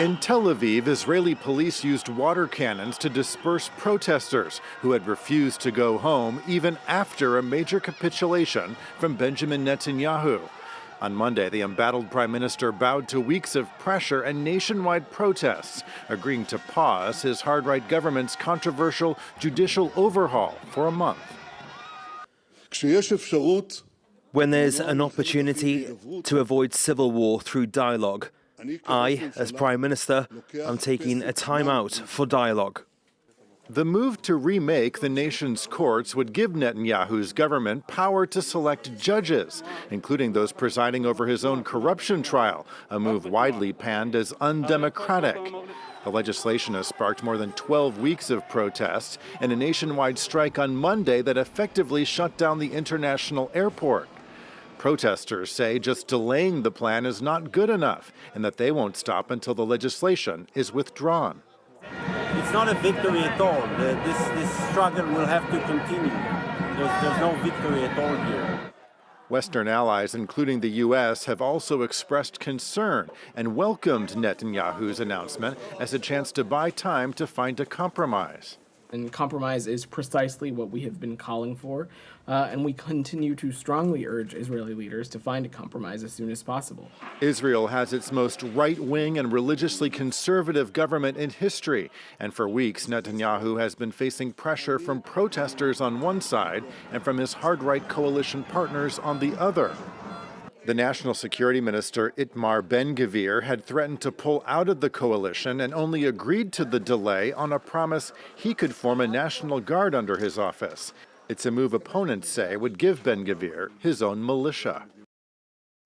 In Tel Aviv, Israeli police used water cannons to disperse protesters who had refused to go home even after a major capitulation from Benjamin Netanyahu. On Monday, the embattled prime minister bowed to weeks of pressure and nationwide protests, agreeing to pause his hard-right government's controversial judicial overhaul for a month. When there's an opportunity to avoid civil war through dialogue, I, as Prime Minister, am taking a time out for dialogue. The move to remake the nation's courts would give Netanyahu's government power to select judges, including those presiding over his own corruption trial, a move widely panned as undemocratic. The legislation has sparked more than 12 weeks of protests and a nationwide strike on Monday that effectively shut down the international airport. Protesters say just delaying the plan is not good enough and that they won't stop until the legislation is withdrawn. It's not a victory at all. This struggle will have to continue. There's no victory at all here. Western allies, including the U.S., have also expressed concern and welcomed Netanyahu's announcement as a chance to buy time to find a compromise. And compromise is precisely what we have been calling for, and we continue to strongly urge Israeli leaders to find a compromise as soon as possible. Israel has its most right-wing and religiously conservative government in history, and for weeks Netanyahu has been facing pressure from protesters on one side and from his hard-right coalition partners on the other. The National Security Minister Itamar Ben-Gvir had threatened to pull out of the coalition and only agreed to the delay on a promise he could form a National Guard under his office. It's a move opponents say would give Ben-Gvir his own militia.